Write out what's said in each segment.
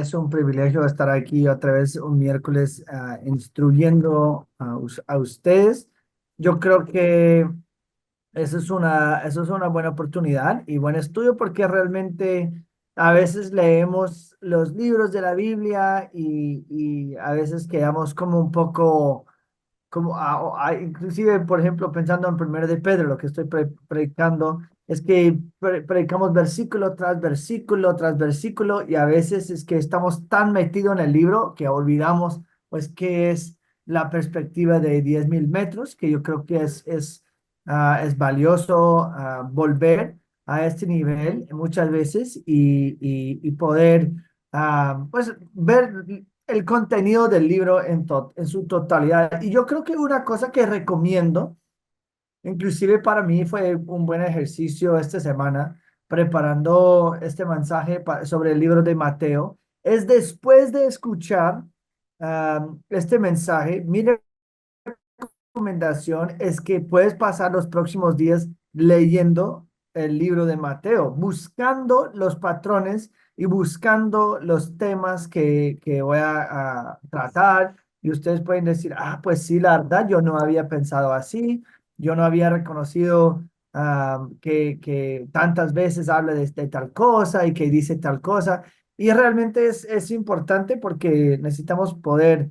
es un privilegio estar aquí otra vez un miércoles instruyendo a ustedes. Yo creo que eso es una buena oportunidad y buen estudio porque realmente a veces leemos los libros de la Biblia y a veces quedamos como un poco como inclusive, por ejemplo, pensando en primero de Pedro, lo que estoy predicando, es que predicamos versículo tras versículo tras versículo y a veces es que estamos tan metidos en el libro que olvidamos, pues, qué es la perspectiva de 10.000 metros, que yo creo que es valioso volver a este nivel muchas veces y poder, pues, ver el contenido del libro en su totalidad. Y yo creo que una cosa que recomiendo, inclusive para mí fue un buen ejercicio esta semana, preparando este mensaje sobre el libro de Mateo, es después de escuchar este mensaje, mi recomendación es que puedes pasar los próximos días leyendo el libro de Mateo, buscando los patrones y buscando los temas que voy a tratar. Y ustedes pueden decir, pues sí, la verdad, yo no había pensado así, yo no había reconocido que tantas veces habla de tal cosa y que dice tal cosa. Y realmente es importante porque necesitamos poder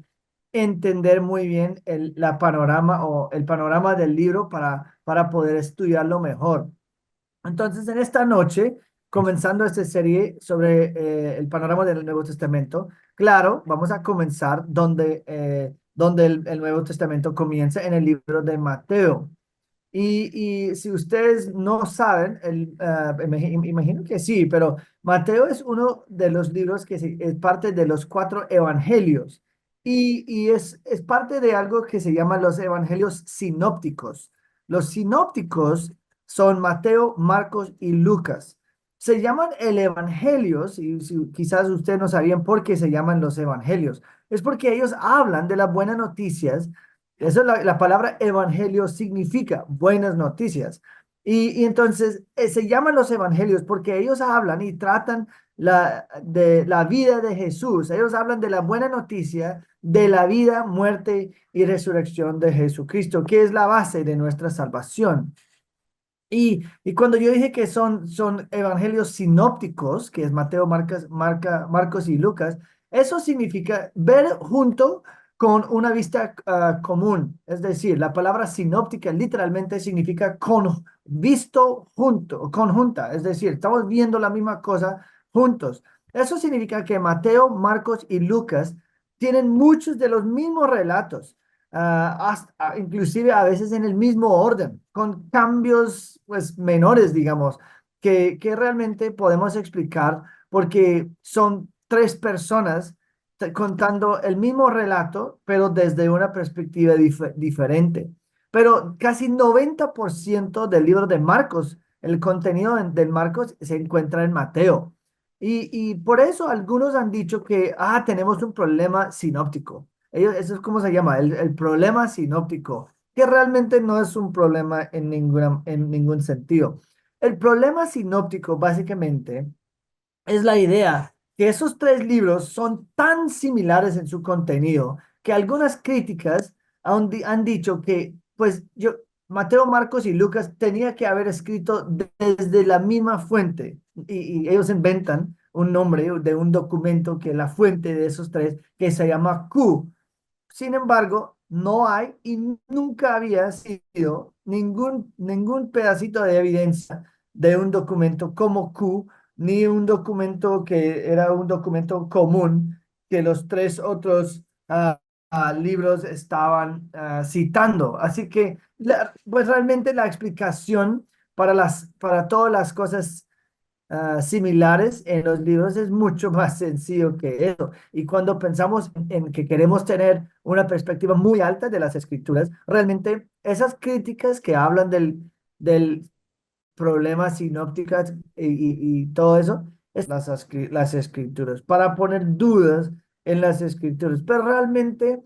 entender muy bien la panorama o el panorama del libro para poder estudiarlo mejor. Entonces, en esta noche, comenzando esta serie sobre el panorama del Nuevo Testamento, claro, vamos a comenzar donde el Nuevo Testamento comienza en el libro de Mateo. Y si ustedes no saben, imagino que sí, pero Mateo es uno de los libros que es parte de los cuatro evangelios y es parte de algo que se llama los evangelios sinópticos. Los sinópticos son Mateo, Marcos y Lucas. Se llaman el evangelios y quizás ustedes no sabían por qué se llaman los evangelios. Es porque ellos hablan de las buenas noticias. Eso es la palabra evangelio significa buenas noticias. Y entonces se llaman los evangelios porque ellos hablan y tratan de la vida de Jesús. Ellos hablan de la buena noticia de la vida, muerte y resurrección de Jesucristo, que es la base de nuestra salvación. Y cuando yo dije que son evangelios sinópticos, que es Mateo, Marcos y Lucas, eso significa ver junto con una vista común. Es decir, la palabra sinóptica literalmente significa visto junto, conjunta. Es decir, estamos viendo la misma cosa juntos. Eso significa que Mateo, Marcos y Lucas tienen muchos de los mismos relatos, inclusive a veces en el mismo orden, con cambios pues menores, digamos, que realmente podemos explicar porque son tres personas contando el mismo relato, pero desde una perspectiva diferente. Pero casi 90% del libro de Marcos, el contenido del Marcos se encuentra en Mateo. Y por eso algunos han dicho que, tenemos un problema sinóptico. Eso es como se llama, el problema sinóptico, que realmente no es un problema en ningún sentido. El problema sinóptico, básicamente, es la idea que esos tres libros son tan similares en su contenido que algunas críticas han dicho que, pues, Mateo, Marcos y Lucas tenía que haber escrito desde la misma fuente y ellos inventan un nombre de un documento que es la fuente de esos tres, que se llama Q. Sin embargo, no hay y nunca había sido ningún pedacito de evidencia de un documento como Q, ni un documento que era un documento común que los tres otros libros estaban citando. Así que, pues realmente la explicación para todas las cosas similares en los libros es mucho más sencillo que eso. Y cuando pensamos en que queremos tener una perspectiva muy alta de las escrituras, realmente esas críticas que hablan del problema sinópticas y todo eso, es las escrituras, para poner dudas en las escrituras. Pero realmente,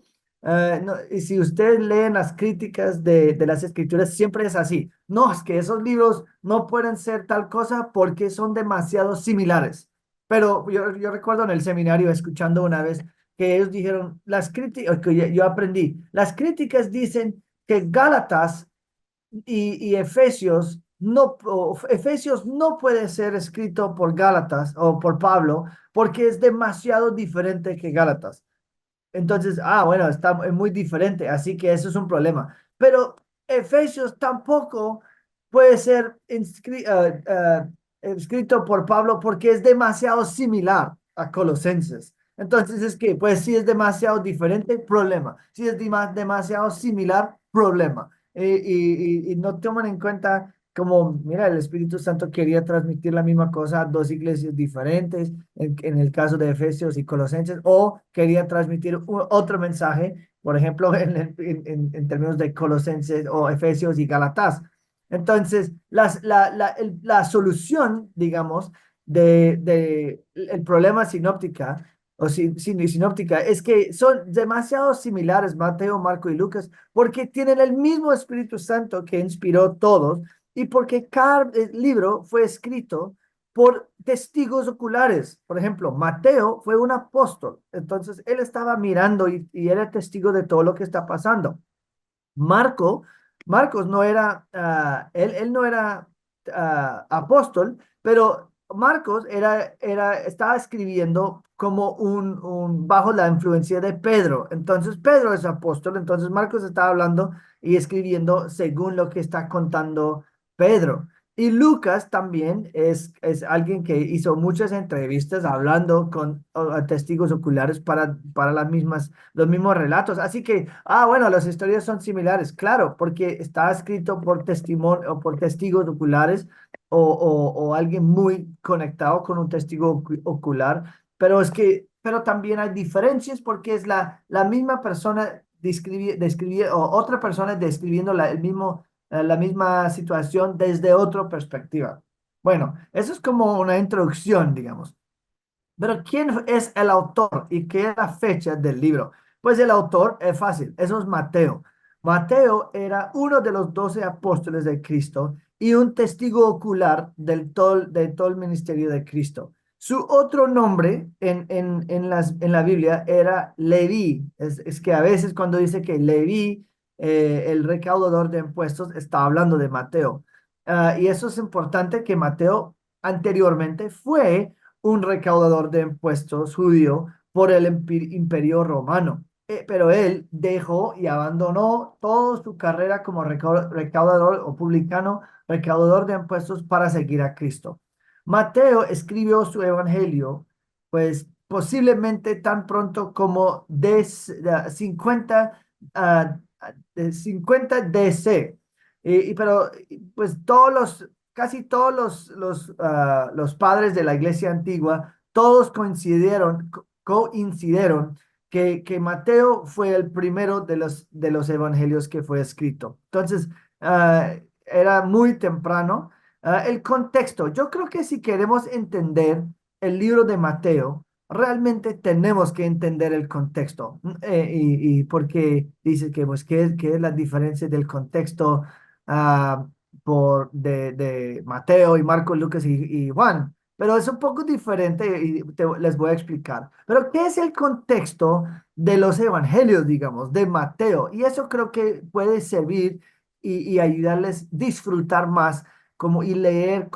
y si ustedes leen las críticas de las escrituras, siempre es así. No, es que esos libros no pueden ser tal cosa porque son demasiado similares. Pero yo recuerdo en el seminario escuchando una vez que ellos dijeron, las críticas, que yo aprendí, las críticas dicen que Gálatas y Efesios no puede ser escrito por Gálatas o por Pablo porque es demasiado diferente que Gálatas. Entonces, bueno, está muy diferente, así que eso es un problema. Pero Efesios tampoco puede ser escrito por Pablo porque es demasiado similar a Colosenses. Entonces, es que, pues, si es demasiado diferente, problema. Si es demasiado similar, problema. Y no toman en cuenta como, mira, el Espíritu Santo quería transmitir la misma cosa a dos iglesias diferentes en el caso de Efesios y Colosenses, o quería transmitir otro mensaje, por ejemplo, en términos de Colosenses o Efesios y Galatas. Entonces, la solución, digamos, el problema sinóptica o sinóptica es que son demasiado similares Mateo, Marco y Lucas porque tienen el mismo Espíritu Santo que inspiró todos y porque cada libro fue escrito por testigos oculares. Por ejemplo, Mateo fue un apóstol, entonces él estaba mirando y era testigo de todo lo que está pasando. Marco, Marcos no era, él no era apóstol, pero Marcos estaba escribiendo como bajo la influencia de Pedro. Entonces Pedro es apóstol, entonces Marcos estaba hablando y escribiendo según lo que está contando Pedro. Y Lucas también es alguien que hizo muchas entrevistas hablando con testigos oculares para los mismos relatos. Así que, bueno, las historias son similares, claro, porque está escrito por testimonio o por testigos oculares o alguien muy conectado con un testigo ocular, pero también hay diferencias porque es la misma persona o otra persona describiendo la misma situación desde otra perspectiva. Bueno, eso es como una introducción, digamos. Pero ¿quién es el autor y qué es la fecha del libro? Pues el autor es fácil, eso es Mateo. Mateo era uno de los 12 apóstoles de Cristo y un testigo ocular de todo el ministerio de Cristo. Su otro nombre en la Biblia era Leví. Es que a veces cuando dice que Leví, el recaudador de impuestos, está hablando de Mateo. Y eso es importante que Mateo anteriormente fue un recaudador de impuestos judío por el imperio romano. Pero él dejó y abandonó toda su carrera como recaudador o publicano, recaudador de impuestos para seguir a Cristo. Mateo escribió su evangelio, pues posiblemente tan pronto como de 50 DC. Pero pues casi todos los padres de la iglesia antigua, todos coincidieron que Mateo fue el primero de los evangelios que fue escrito. Entonces, era muy temprano. El contexto, yo creo que si queremos entender el libro de Mateo, realmente tenemos que entender el contexto. Y porque dice que, pues, ¿qué es la diferencia del contexto? ah, de Mateo y Marcos, Lucas y Juan, pero es un poco diferente y les voy a explicar. Pero, ¿qué es el contexto de los evangelios, digamos, de Mateo? Y eso creo que puede servir y ayudarles a disfrutar más y leer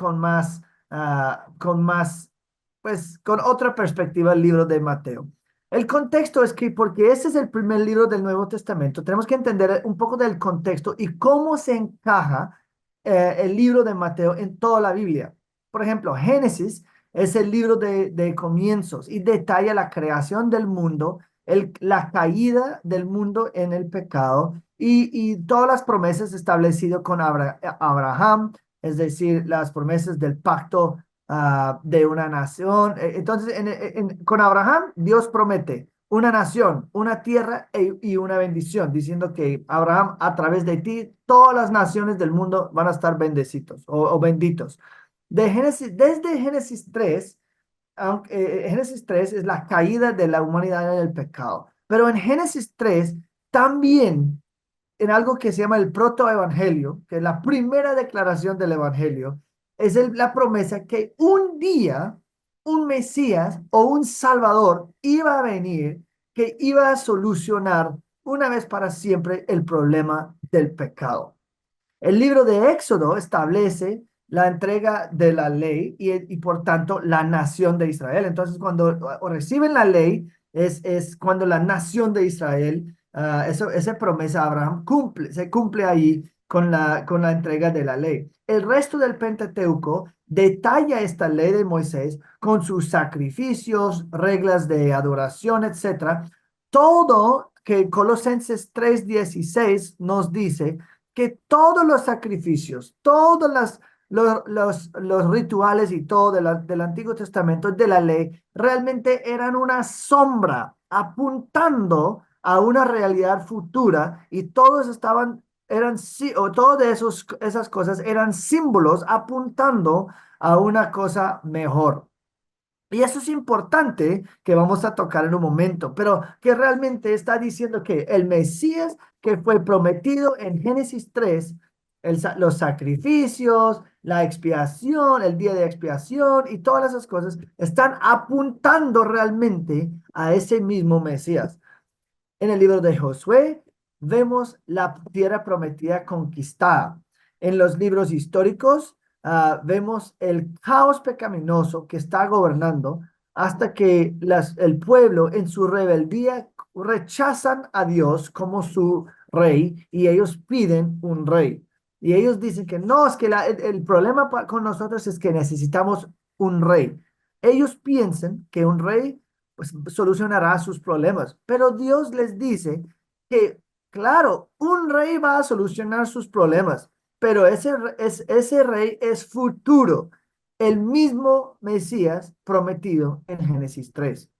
pues, con otra perspectiva el libro de Mateo. El contexto es que, porque ese es el primer libro del Nuevo Testamento, tenemos que entender un poco del contexto y cómo se encaja el libro de Mateo en toda la Biblia. Por ejemplo, Génesis es el libro de comienzos y detalla la creación del mundo, la caída del mundo en el pecado y todas las promesas establecidas con Abraham, es decir, las promesas del pacto de una nación. Entonces, con Abraham, Dios promete una nación, una tierra y una bendición, diciendo que Abraham, a través de ti, todas las naciones del mundo van a estar bendecidos o benditos. Desde Génesis 3, Génesis 3 es la caída de la humanidad en el pecado, pero en Génesis 3 también en algo que se llama el protoevangelio, que es la primera declaración del evangelio, es la promesa que un día un Mesías o un Salvador iba a venir que iba a solucionar una vez para siempre el problema del pecado. El libro de Éxodo establece la entrega de la ley y por tanto la nación de Israel. Entonces, cuando reciben la ley, es cuando la nación de Israel, esa promesa de Abraham se cumple ahí con la entrega de la ley. El resto del Pentateuco detalla esta ley de Moisés con sus sacrificios, reglas de adoración, etcétera. Todo que Colosenses 3:16 nos dice que todos los sacrificios, todos los rituales y todo del Antiguo Testamento, de la ley, realmente eran una sombra apuntando a una realidad futura y todos estaban, o todas esas cosas eran símbolos apuntando a una cosa mejor. Y eso es importante que vamos a tocar en un momento, pero que realmente está diciendo que el Mesías que fue prometido en Génesis 3, los sacrificios, la expiación, el día de expiación y todas esas cosas están apuntando realmente a ese mismo Mesías. En el libro de Josué vemos la tierra prometida conquistada. En los libros históricos vemos el caos pecaminoso que está gobernando hasta que el pueblo en su rebeldía rechazan a Dios como su rey y ellos piden un rey. Y ellos dicen que no, es que el problema con nosotros es que necesitamos un rey. Ellos piensan que un rey pues solucionará sus problemas. Pero Dios les dice que, claro, un rey va a solucionar sus problemas, pero ese rey es futuro, el mismo Mesías prometido en Génesis 3.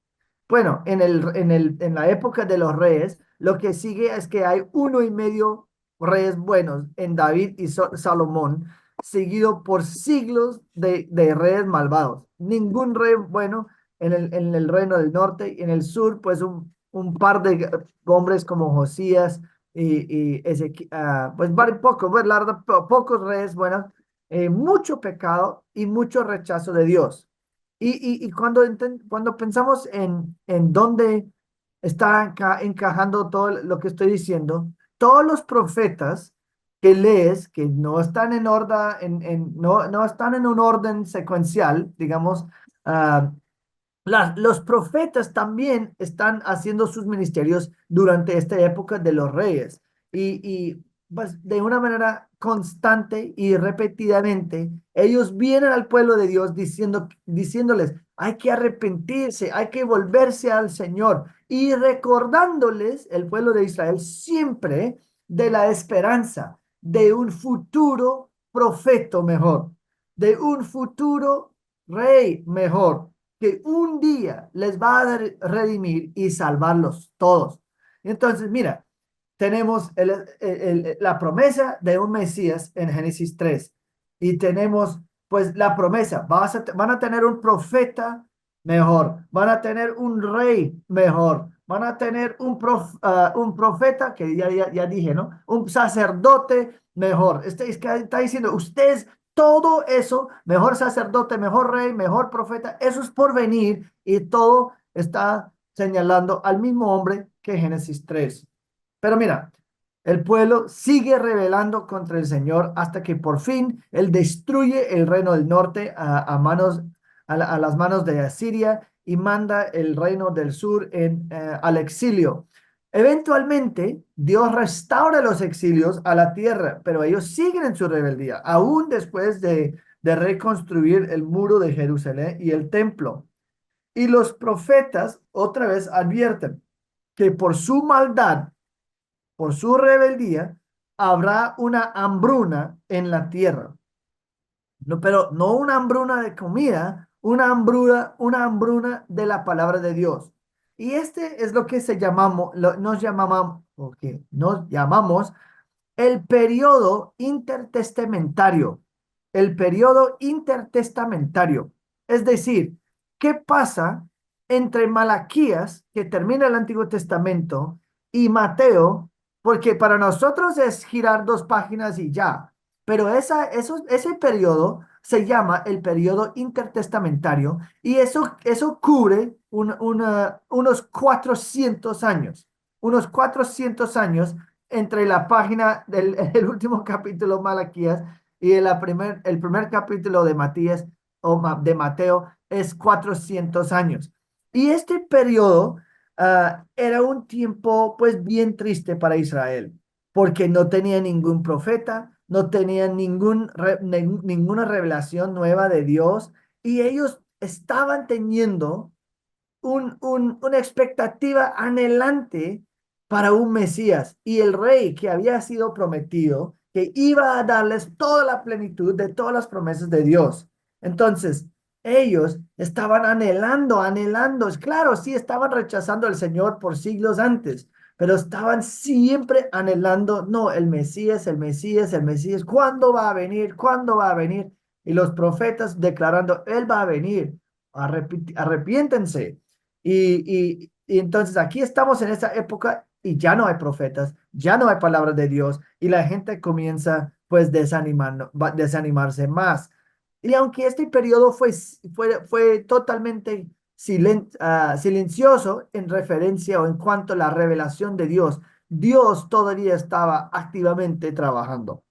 Bueno, en la época de los reyes, lo que sigue es que hay uno y medio reyes buenos en David y Salomón, seguido por siglos de reyes malvados. Ningún rey bueno en el reino del norte y en el sur, pues un par de hombres como Josías pues pocos, pues, la verdad, pocos reyes buenos, mucho pecado y mucho rechazo de Dios. Y cuando pensamos en dónde está encajando todo lo que estoy diciendo, todos los profetas que lees, que no están en orden, no están en un orden secuencial, digamos, ah, los profetas también están haciendo sus ministerios durante esta época de los reyes pues, de una manera constante y repetidamente, ellos vienen al pueblo de Dios diciéndoles, hay que arrepentirse, hay que volverse al Señor y recordándoles el pueblo de Israel siempre de la esperanza de un futuro profeta mejor, de un futuro rey mejor que un día les va a redimir y salvarlos todos. Entonces, mira, tenemos la promesa de un Mesías en Génesis 3 y tenemos pues la promesa, van a tener un profeta mejor, van a tener un rey mejor, van a tener un profeta, que ya dije, ¿no? Un sacerdote mejor. Es que está diciendo, ustedes todo eso, mejor sacerdote, mejor rey, mejor profeta, eso es por venir y todo está señalando al mismo hombre que Génesis 3. Pero mira, el pueblo sigue rebelando contra el Señor hasta que por fin Él destruye el reino del norte a las manos de Asiria y manda el reino del sur al exilio. Eventualmente, Dios restaura los exilios a la tierra, pero ellos siguen en su rebeldía, aún después de reconstruir el muro de Jerusalén y el templo. Y los profetas otra vez advierten que por su maldad, por su rebeldía, habrá una hambruna en la tierra. No, pero no una hambruna de comida, una hambruna de la palabra de Dios. Y este es lo que nos llamamos el periodo intertestamentario. El periodo intertestamentario. Es decir, ¿qué pasa entre Malaquías, que termina el Antiguo Testamento, y Mateo? Porque para nosotros es girar dos páginas y ya. Pero ese periodo se llama el periodo intertestamentario y eso cubre unos 400 años, unos 400 años entre la página del el último capítulo Malaquías y el primer capítulo de Matías de Mateo es 400 años. Y este periodo era un tiempo pues bien triste para Israel, porque no tenía ningún profeta, no tenían ninguna revelación nueva de Dios y ellos estaban teniendo una expectativa anhelante para un Mesías y el rey que había sido prometido, que iba a darles toda la plenitud de todas las promesas de Dios. Entonces, ellos estaban anhelando, es claro, sí, estaban rechazando al Señor por siglos antes, pero estaban siempre anhelando, no, el Mesías, el Mesías, el Mesías, ¿cuándo va a venir? ¿Cuándo va a venir? Y los profetas declarando, Él va a venir, arrepiéntense. Y entonces aquí estamos en esa época y ya no hay profetas, ya no hay palabra de Dios y la gente comienza pues desanimarse más. Y aunque este periodo fue totalmente silencioso en referencia o en cuanto a la revelación de Dios, Dios todavía estaba activamente trabajando.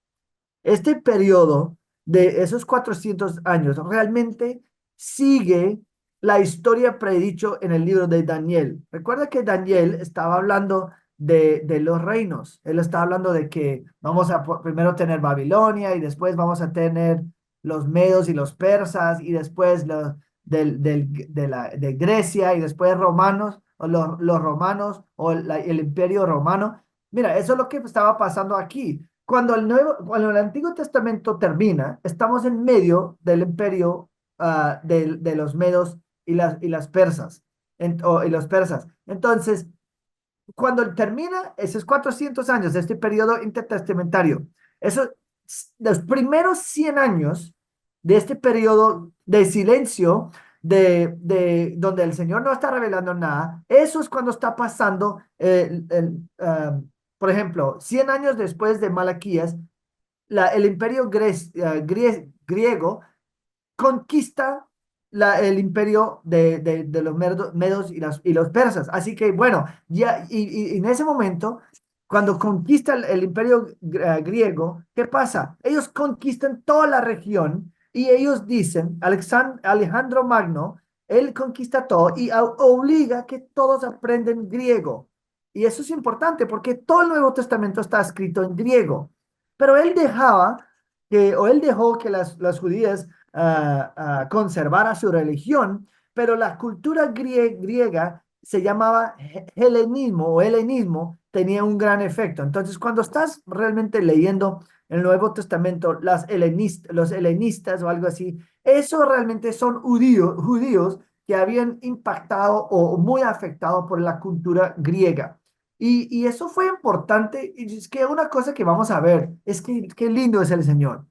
Este periodo de esos 400 años realmente sigue la historia predicho en el libro de Daniel. Recuerda que Daniel estaba hablando de los reinos. Él estaba hablando de que vamos a primero tener Babilonia y después vamos a tener los medos y los persas y después de Grecia y después romanos o los romanos o el imperio romano. Mira, eso es lo que estaba pasando aquí. Cuando el Antiguo Testamento termina, estamos en medio del imperio de los medos y las persas, y los persas. Entonces, cuando termina esos 400 años de este periodo intertestamentario, eso, los primeros 100 años de este periodo de silencio, donde el Señor no está revelando nada, eso es cuando está pasando, por ejemplo, 100 años después de Malaquías, el imperio griego conquista el imperio de los medos y los persas. Así que bueno, ya, y en ese momento, cuando conquista el imperio griego, ¿qué pasa? Ellos conquistan toda la región y ellos dicen, Alejandro Magno, él conquista todo y obliga que todos aprenden griego. Y eso es importante porque todo el Nuevo Testamento está escrito en griego. Pero él dejó que las judías conservara su religión, pero la cultura griega se llamaba helenismo o helenismo, tenía un gran efecto. Entonces, cuando estás realmente leyendo el Nuevo Testamento, los helenistas o algo así, eso realmente son judíos que habían impactado o muy afectado por la cultura griega. Y eso fue importante. Y es que una cosa que vamos a ver es que qué lindo es el Señor.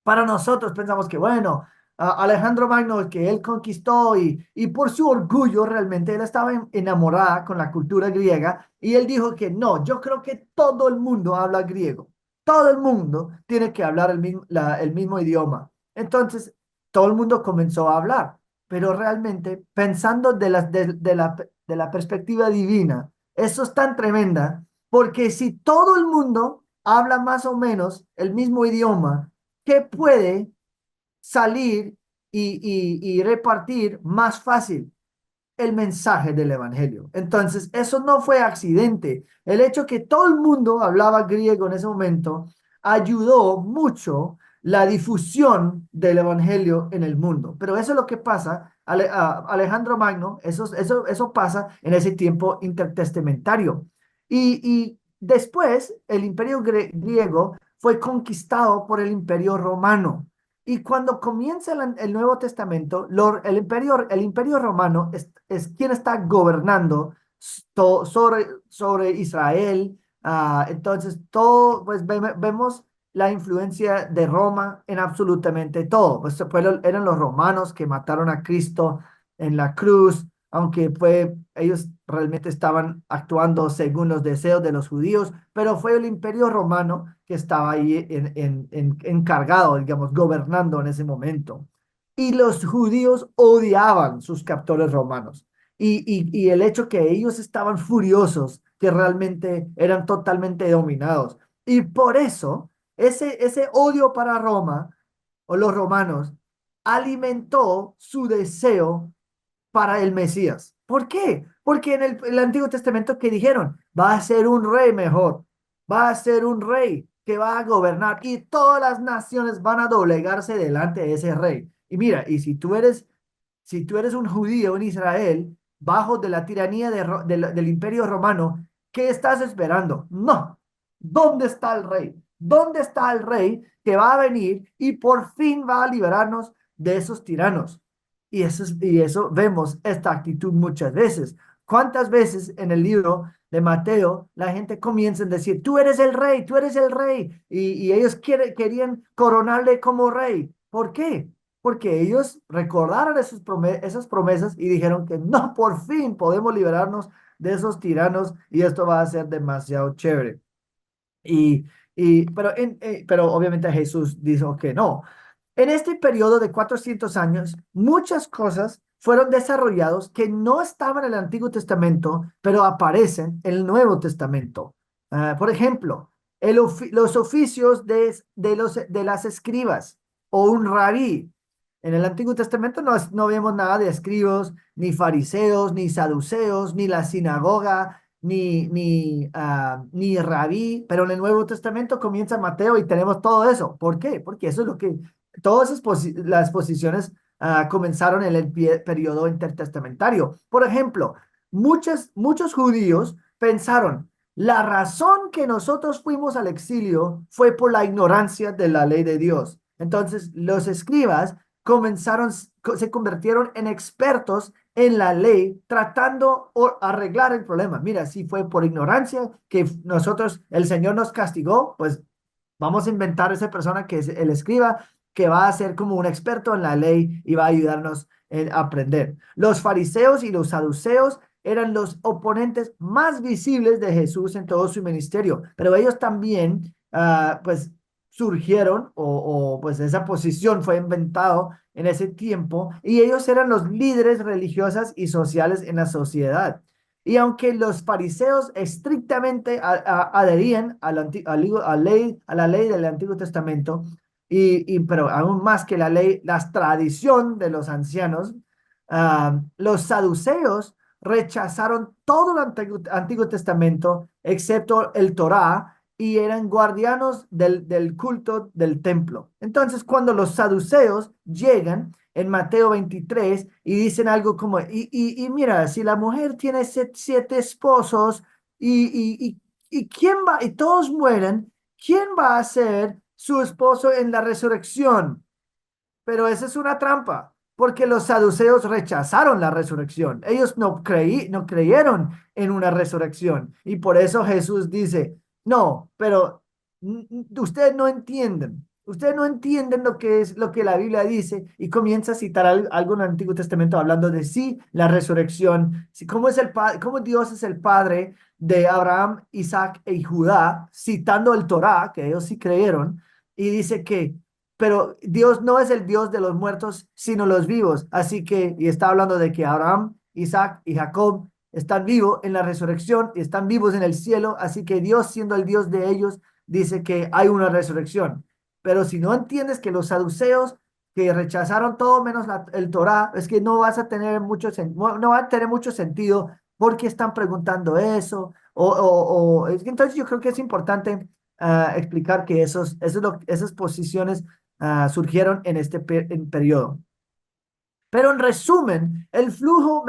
Para nosotros pensamos que, bueno, Alejandro Magno, que él conquistó y por su orgullo realmente él estaba enamorada con la cultura griega y él dijo que no, yo creo que todo el mundo habla griego, todo el mundo tiene que hablar el mismo idioma. Entonces, todo el mundo comenzó a hablar, pero realmente pensando de la perspectiva divina, eso es tan tremenda, porque si todo el mundo habla más o menos el mismo idioma, que puede salir y repartir más fácil el mensaje del evangelio. Entonces, eso no fue accidente. El hecho que todo el mundo hablaba griego en ese momento ayudó mucho la difusión del evangelio en el mundo. Pero eso es lo que pasa, Alejandro Magno, eso pasa en ese tiempo intertestamentario. Y después el imperio griego fue conquistado por el imperio romano. Y cuando comienza el Nuevo Testamento, el imperio romano es quien está gobernando sobre Israel. Entonces, todo, pues vemos la influencia de Roma en absolutamente todo. Pues eran los romanos que mataron a Cristo en la cruz. aunque fue, ellos realmente estaban actuando según los deseos de los judíos, pero fue el Imperio Romano que estaba ahí encargado, digamos, gobernando en ese momento. Y los judíos odiaban sus captores romanos. Y el hecho que ellos estaban furiosos, que realmente eran totalmente dominados. Y por eso, ese odio para Roma o los romanos alimentó su deseo para el Mesías. ¿Por qué? Porque en el Antiguo Testamento que dijeron, va a ser un rey mejor, va a ser un rey que va a gobernar y todas las naciones van a doblegarse delante de ese rey. Y mira, y si tú eres un judío en Israel, bajo de la tiranía del Imperio Romano, ¿qué estás esperando? No. ¿Dónde está el rey? ¿Dónde está el rey que va a venir y por fin va a liberarnos de esos tiranos? Y eso vemos esta actitud muchas veces. ¿Cuántas veces en el libro de Mateo la gente comienza a decir, tú eres el rey, tú eres el rey? Y ellos querían coronarle como rey. ¿Por qué? Porque ellos recordaron esas promesas y dijeron que no, por fin podemos liberarnos de esos tiranos y esto va a ser demasiado chévere. Y, pero obviamente Jesús dijo que no. En este periodo de 400 años, muchas cosas fueron desarrolladas que no estaban en el Antiguo Testamento, pero aparecen en el Nuevo Testamento. Por ejemplo, los oficios de las escribas o un rabí. En el Antiguo Testamento no vemos nada de escribas, ni fariseos, ni saduceos, ni la sinagoga, ni rabí, pero en el Nuevo Testamento comienza Mateo y tenemos todo eso. ¿Por qué? Porque eso es lo que todas las posiciones comenzaron en el periodo intertestamentario. Por ejemplo, muchos judíos pensaron, la razón que nosotros fuimos al exilio fue por la ignorancia de la ley de Dios. Entonces, los escribas se convirtieron en expertos en la ley, tratando de arreglar el problema. Mira, si fue por ignorancia que el Señor nos castigó, pues vamos a inventar esa persona que es el escriba, que va a ser como un experto en la ley y va a ayudarnos a aprender. Los fariseos y los saduceos eran los oponentes más visibles de Jesús en todo su ministerio, pero ellos también, pues, surgieron pues esa posición fue inventado en ese tiempo y ellos eran los líderes religiosas y sociales en la sociedad. Y aunque los fariseos estrictamente adherían a la ley del Antiguo Testamento, pero aún más que la ley, la tradición de los ancianos, los saduceos rechazaron todo el Antiguo Testamento excepto el Torá y eran guardianos del culto del templo. Entonces, cuando los saduceos llegan, en Mateo 23 y dicen algo como, y mira, si la mujer tiene siete esposos y quién va, y todos mueren, ¿quién va a ser su esposo en la resurrección? Pero esa es una trampa, porque los saduceos rechazaron la resurrección. Ellos no creyeron en una resurrección. Y por eso Jesús dice, no, pero ustedes no entienden. Ustedes no entienden lo que es lo que la Biblia dice y comienza a citar algo en el Antiguo Testamento hablando de sí, la resurrección, sí, cómo Dios es el padre de Abraham, Isaac y Judá, citando el Torá, que ellos sí creyeron, y dice que pero Dios no es el Dios de los muertos, sino los vivos. Así que, y está hablando de que Abraham, Isaac y Jacob están vivos en la resurrección y están vivos en el cielo. Así que Dios, siendo el Dios de ellos, dice que hay una resurrección. Pero si no entiendes que los saduceos que rechazaron todo menos el Torá, es que no vas a tener no va a tener mucho sentido porque están preguntando eso. Entonces yo creo que es importante explicar que esas posiciones surgieron en este periodo. Pero en resumen, el flujo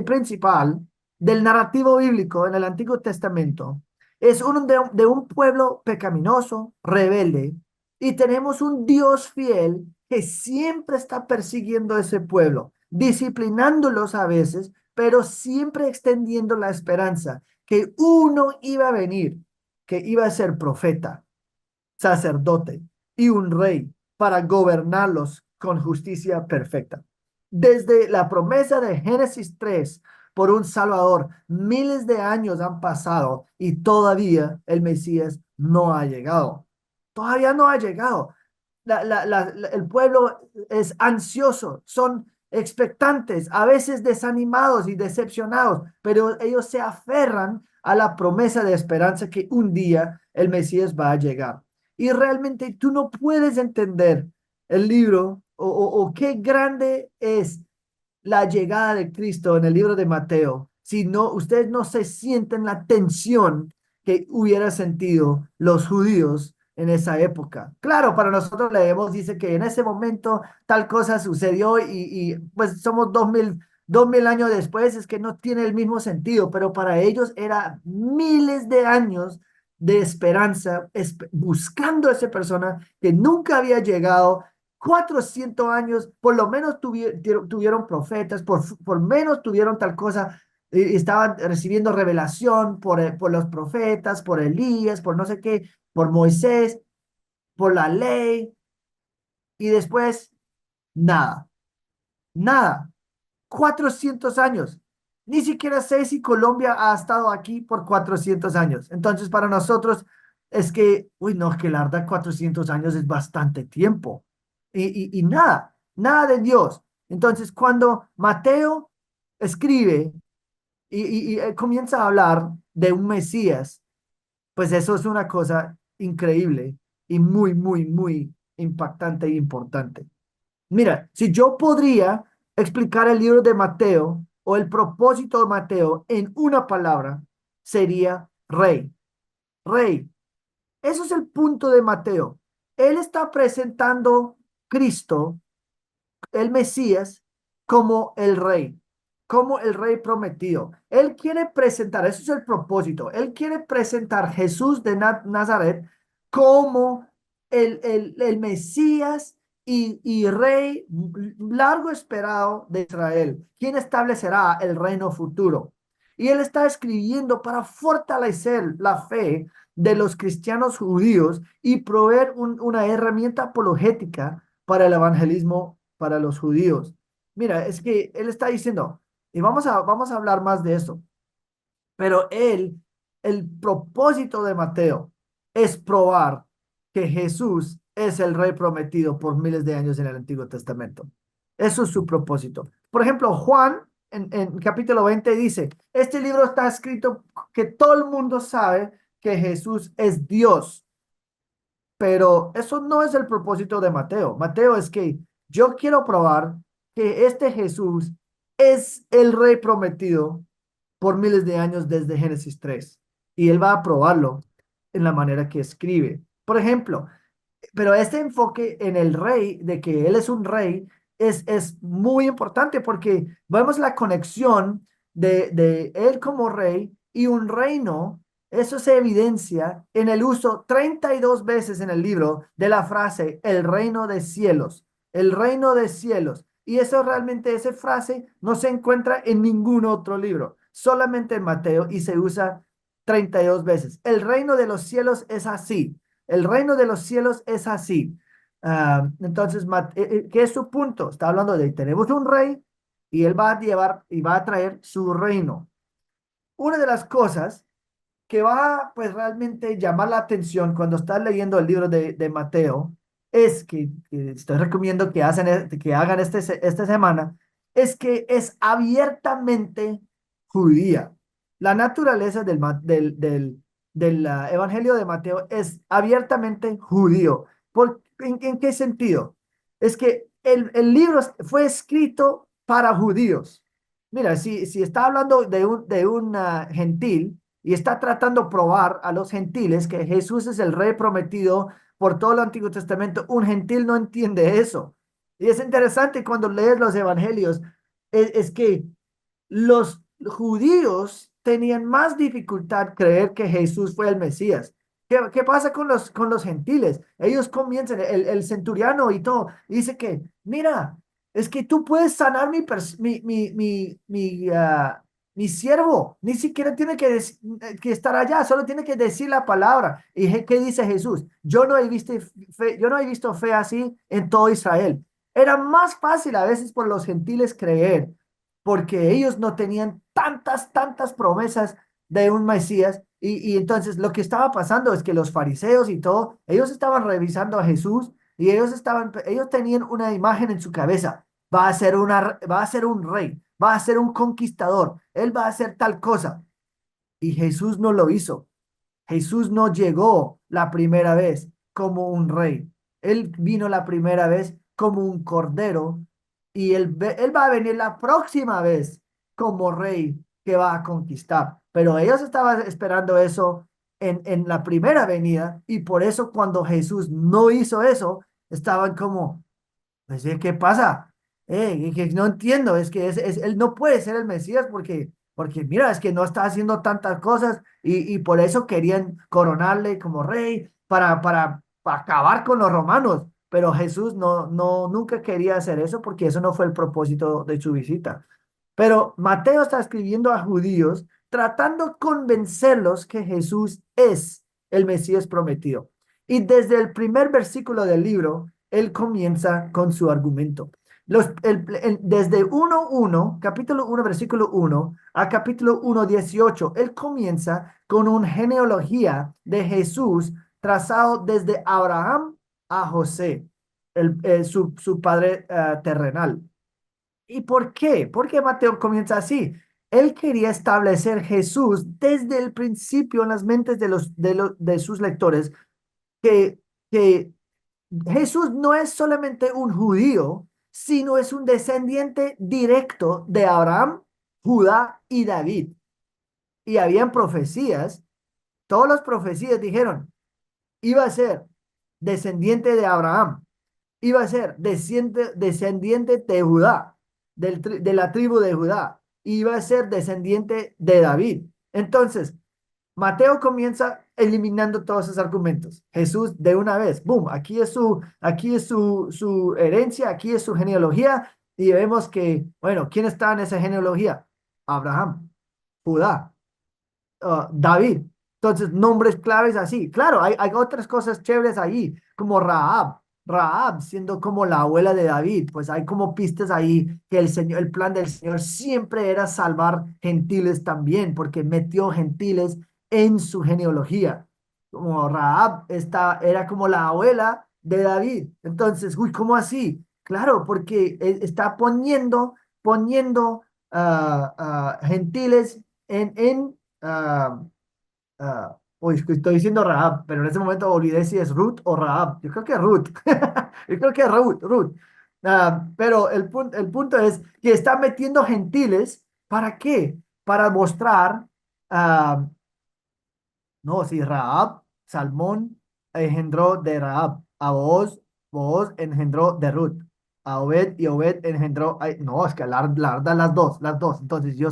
principal del narrativo bíblico en el Antiguo Testamento es uno de un pueblo pecaminoso, rebelde, y tenemos un Dios fiel que siempre está persiguiendo a ese pueblo, disciplinándolos a veces, pero siempre extendiendo la esperanza que uno iba a venir, que iba a ser profeta, sacerdote y un rey para gobernarlos con justicia perfecta. desde la promesa de Génesis 3 por un Salvador, miles de años han pasado y todavía el Mesías no ha llegado. Todavía no ha llegado. El pueblo es ansioso, son expectantes, a veces desanimados y decepcionados, pero ellos se aferran a la promesa de esperanza que un día el Mesías va a llegar. Y realmente tú no puedes entender el libro o qué grande es la llegada de Cristo en el libro de Mateo, si no, ustedes no se sienten la tensión que hubiera sentido los judíos en esa época. Claro, para nosotros leemos, dice que en ese momento tal cosa sucedió pues somos 2000 años después, es que no tiene el mismo sentido, pero para ellos era miles de años de esperanza, buscando a esa persona que nunca había llegado 400 años, por lo menos tuvieron profetas, por menos tuvieron tal cosa, estaban recibiendo revelación por los profetas, por Elías, por no sé qué, por Moisés, por la ley, y después nada, nada, 400 años. Ni siquiera sé si Colombia ha estado aquí por 400 años. Entonces, para nosotros es que, uy, no, es que la verdad 400 años es bastante tiempo. Y nada, nada de Dios. Entonces, cuando Mateo escribe comienza a hablar de un Mesías, pues eso es una cosa increíble y muy, muy, muy impactante e importante. Mira, si yo podría explicar el libro de Mateo o el propósito de Mateo en una palabra, sería rey. Rey. Eso es el punto de Mateo. Él está presentando Cristo, el Mesías, como el rey prometido. Él quiere presentar, eso es el propósito, él quiere presentar Jesús de Nazaret como el Mesías y rey largo esperado de Israel, quien establecerá el reino futuro. Y él está escribiendo para fortalecer la fe de los cristianos judíos y proveer una herramienta apologética para el evangelismo para los judíos. Mira, es que él está diciendo, y vamos a hablar más de eso, pero el propósito de Mateo es probar que Jesús es el rey prometido por miles de años en el Antiguo Testamento. Eso es su propósito. Por ejemplo, Juan en capítulo 20 dice, este libro está escrito que todo el mundo sabe que Jesús es Dios. Pero eso no es el propósito de Mateo. Mateo es que yo quiero probar que este Jesús es el rey prometido por miles de años desde Génesis 3. Y él va a probarlo en la manera que escribe. Por ejemplo, pero este enfoque en el rey, de que él es un rey, es muy importante porque vemos la conexión de él como rey y un reino. Eso se evidencia en el uso 32 veces en el libro de la frase el reino de cielos, el reino de cielos. Y eso realmente, esa frase no se encuentra en ningún otro libro, solamente en Mateo y se usa 32 veces. El reino de los cielos es así. El reino de los cielos es así. Entonces, ¿qué es su punto? Está hablando de, tenemos un rey y él va a llevar y va a traer su reino. Una de las cosas que va pues realmente llamar la atención cuando estás leyendo el libro de Mateo es que estoy recomiendo que hagan esta semana, es que es abiertamente judía. La naturaleza del Evangelio de Mateo es abiertamente judío. ¿En qué sentido? Es que el libro fue escrito para judíos. Mira, si está hablando de un gentil, y está tratando de probar a los gentiles que Jesús es el rey prometido por todo el Antiguo Testamento. Un gentil no entiende eso. Y es interesante cuando lees los evangelios, es que los judíos tenían más dificultad creer que Jesús fue el Mesías. ¿Qué pasa con los gentiles? Ellos comienzan, el centuriano y todo, dice que, mira, es que tú puedes sanar mi siervo, ni siquiera tiene que estar allá, solo tiene que decir la palabra. ¿Y qué dice Jesús? Yo no he visto fe así en todo Israel. Era más fácil a veces por los gentiles creer, porque ellos no tenían tantas promesas de un Mesías. Y entonces lo que estaba pasando es que los fariseos y todo, ellos estaban revisando a Jesús y ellos tenían una imagen en su cabeza. Va a ser un rey, va a ser un conquistador, él va a hacer tal cosa. Y Jesús no lo hizo. Jesús no llegó la primera vez como un rey. Él vino la primera vez como un cordero y él va a venir la próxima vez como rey que va a conquistar. Pero ellos estaban esperando eso en la primera venida y por eso cuando Jesús no hizo eso, estaban como, pues, ¿qué pasa? Que no entiendo, es que él no puede ser el Mesías porque mira, es que no está haciendo tantas cosas y por eso querían coronarle como rey para acabar con los romanos. Pero Jesús nunca quería hacer eso porque eso no fue el propósito de su visita. Pero Mateo está escribiendo a judíos tratando de convencerlos que Jesús es el Mesías prometido. Y desde el primer versículo del libro, él comienza con su argumento. Desde 1:1, capítulo 1, versículo 1 a capítulo 1:18, él comienza con una genealogía de Jesús trazado desde Abraham a José, su padre terrenal. ¿Y por qué? ¿Por qué Mateo comienza así? Él quería establecer Jesús desde el principio en las mentes de sus lectores que, que Jesús no es solamente un judío, sino es un descendiente directo de Abraham, Judá y David. Y habían profecías, todas las profecías dijeron, iba a ser descendiente de Abraham, iba a ser descendiente de Judá, de la tribu de Judá, iba a ser descendiente de David. Entonces, Mateo comienza eliminando todos esos argumentos. Jesús de una vez, boom, aquí es su herencia, aquí es su genealogía, y vemos que, bueno, ¿quién está en esa genealogía? Abraham, Judá, David. Entonces, nombres claves así. Claro, hay otras cosas chéveres ahí, como Rahab siendo como la abuela de David, pues hay como pistas ahí que el plan del Señor siempre era salvar gentiles también, porque metió gentiles en su genealogía. Como era como la abuela de David. Entonces, uy, ¿cómo así? Claro, porque está poniendo gentiles en uy, es que estoy diciendo Rahab, pero en ese momento olvidé si es Ruth o Rahab. Yo creo que es Ruth. Yo creo que es Ruth. Pero el punto es que está metiendo gentiles. ¿Para qué? Para mostrar ah, no, sí, Rahab, Salmón engendró de Rahab, a Booz engendró de Ruth, a Obed y Obed engendró, ay, no, es que la verdad las dos, entonces yo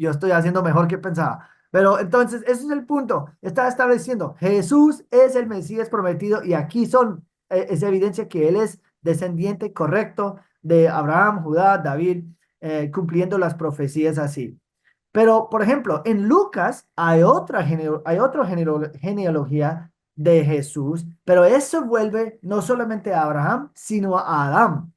estoy haciendo mejor que pensaba. Pero entonces, ese es el punto, está estableciendo, Jesús es el Mesías prometido y aquí es evidencia que él es descendiente correcto de Abraham, Judá, David, cumpliendo las profecías así. Pero, por ejemplo, en Lucas hay otra genealogía de Jesús, pero eso vuelve no solamente a Abraham, sino a Adán.